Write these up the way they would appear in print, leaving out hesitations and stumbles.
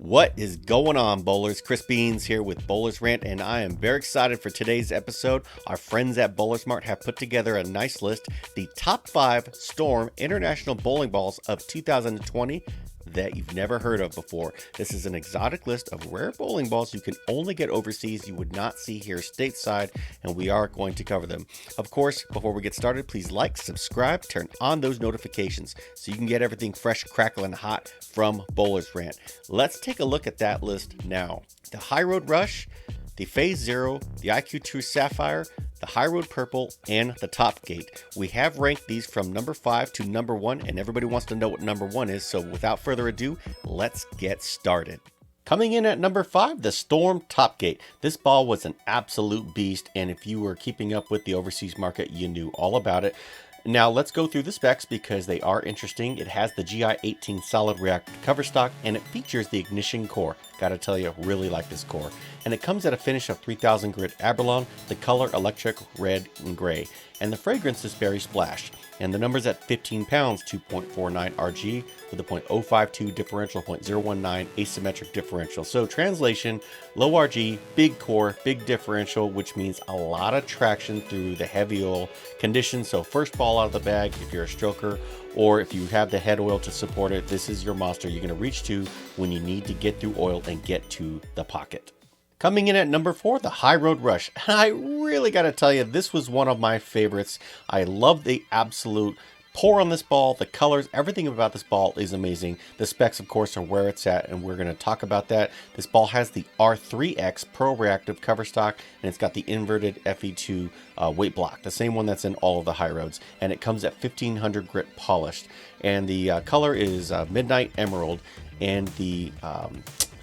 What is going on, bowlers? Chris Beans here with Bowlers Rant, and I am very excited for today's episode. Our friends at BowlersMart have put together a nice list, the top 5 Storm International bowling balls of 2020 that you've never heard of before. This is an exotic list of rare bowling balls you can only get overseas, you would not see here stateside, and we are going to cover them. Of course, before we get started, please like, subscribe, turn on those notifications so you can get everything fresh, crackling hot from Bowlers Rant. Let's take a look at that list now. The High Road Rush, the Phaze Zero, the Tour Sapphire, the High Road Purple, and the Top Gate. We have ranked these from number 5 to number 1, and everybody wants to know what number 1 is, so without further ado, let's get started. Coming in at number 5, the Storm Top Gate. This ball was an absolute beast, and if you were keeping up with the overseas market, you knew all about it. Now let's go through the specs because they are interesting. It has the GI18 solid reactive cover stock and it features the ignition core. Gotta tell you, really like this core. And it comes at a finish of 3000 grit Abalone, the color electric red and gray, and the fragrance is berry splash. And the number's at 15 pounds, 2.49 RG with a .052 differential, .019 asymmetric differential. So translation, low RG, big core, big differential, which means a lot of traction through the heavy oil conditions. So first ball out of the bag, if you're a stroker, or if you have the head oil to support it, this is your monster you're gonna reach to when you need to get through oil and get to the pocket. Coming in at number 4, the High Road Rush. I really got to tell you, this was one of my favorites. I love the absolute pour on this ball, the colors, everything about this ball is amazing. The specs, of course, are where it's at, and we're going to talk about that. This ball has the R3X Pro Reactive cover stock, and it's got the inverted FE2 weight block, the same one that's in all of the High Roads, and it comes at 1500 grit polished. And the color is Midnight Emerald, and the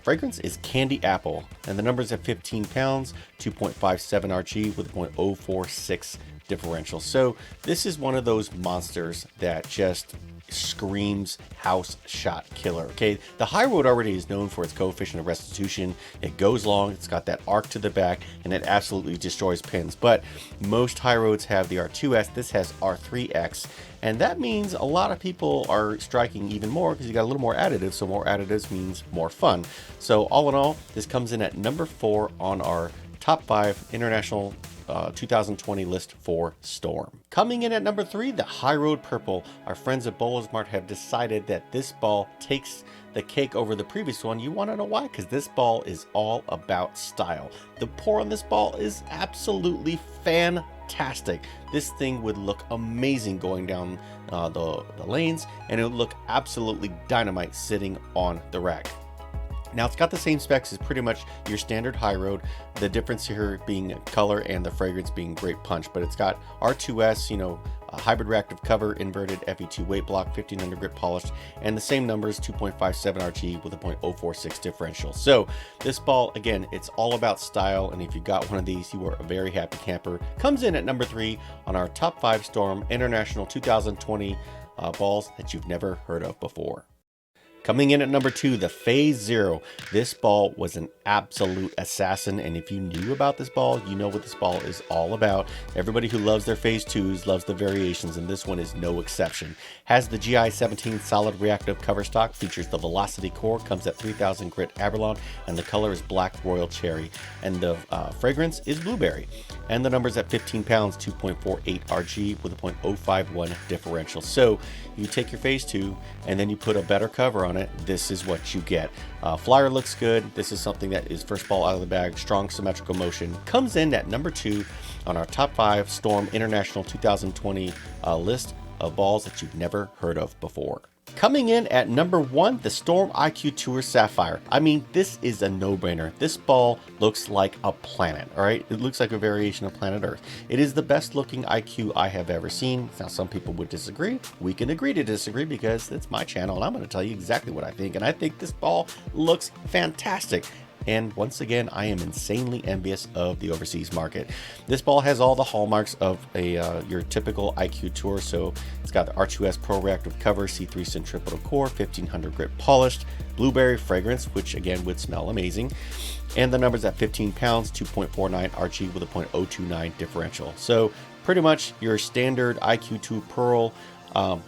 fragrance is Candy Apple, and the number's at 15 pounds, 2.57 RG with a .046 differential. So this is one of those monsters that just screams house shot killer. Okay, the High Road already is known for its coefficient of restitution. It goes long, it's got that arc to the back, and it absolutely destroys pins. But most High Roads have the R2S. This has R3X, and that means a lot of people are striking even more because you got a little more additives. So more additives means more fun. So all in all, this comes in at number 4 on our top 5 international 2020 list for Storm. Coming in at number 3, the High Road Purple. Our friends at BowlersMart have decided that this ball takes the cake over the previous one. You want to know why? Because this ball is all about style. The pour on this ball is absolutely fantastic. This thing would look amazing going down the lanes, and it would look absolutely dynamite sitting on the rack. Now it's got the same specs as pretty much your standard High Road, the difference here being color and the fragrance being great punch, but it's got R2S, a hybrid reactive cover, inverted FE2 weight block, 1500 grit polished, and the same numbers, 2.57 RG with a .046 differential. So this ball, again, it's all about style, and if you got one of these, you are a very happy camper. Comes in at number 3 on our top 5 Storm International 2020 balls that you've never heard of before. Coming in at number 2, the Phaze Zero. This ball was an absolute assassin, and if you knew about this ball, you know what this ball is all about. Everybody who loves their Phaze 2s loves the variations, and this one is no exception. Has the GI17 solid reactive cover stock, features the Velocity core, comes at 3000 grit Abalone, and the color is Black Royal Cherry, and the fragrance is Blueberry. And the number's at 15 pounds, 2.48 RG with a .051 differential. So you take your Phaze 2 and then you put a better cover on it. This is what you get. Flyer looks good. This is something that is first ball out of the bag, strong symmetrical motion. Comes in at number 2 on our top 5 Storm International 2020 list of balls that you've never heard of before. Coming in at number 1, the Storm Tour Sapphire. I mean, this is a no-brainer. This ball looks like a planet, all right? It looks like a variation of planet Earth. It is the best looking IQ I have ever seen. Now, some people would disagree. We can agree to disagree because it's my channel, and I'm going to tell you exactly what I think. And I think this ball looks fantastic. And once again, I am insanely envious of the overseas market. This ball has all the hallmarks of your typical Tour. So it's got the R2S Pro Reactive cover, C3 centripetal core, 1500 grit polished, blueberry fragrance, which again would smell amazing. And the number's at 15 pounds, 2.49 RG with a .029 differential. So pretty much your standard IQ2 Pearl,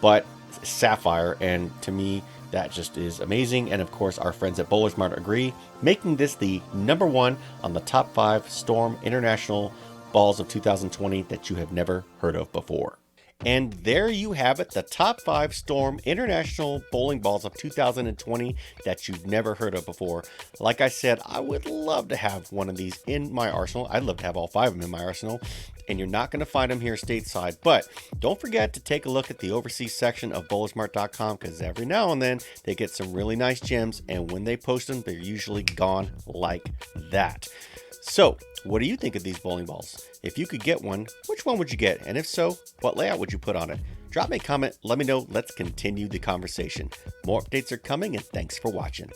but Sapphire. And to me, That just is amazing. And of course, our friends at BowlersMart agree, making this the number one on the top 5 Storm International balls of 2020 that you have never heard of before. And there you have it, the top 5 Storm International bowling balls of 2020 that you've never heard of before. Like I said, I would love to have one of these in my arsenal. I'd love to have all 5 of them in my arsenal. And you're not going to find them here stateside. But don't forget to take a look at the overseas section of BowlersMart.com, because every now and then they get some really nice gems. And when they post them, they're usually gone like that. So, what do you think of these bowling balls? If you could get one, which one would you get? And if so, what layout would you put on it? Drop me a comment, let me know, let's continue the conversation. More updates are coming, and thanks for watching.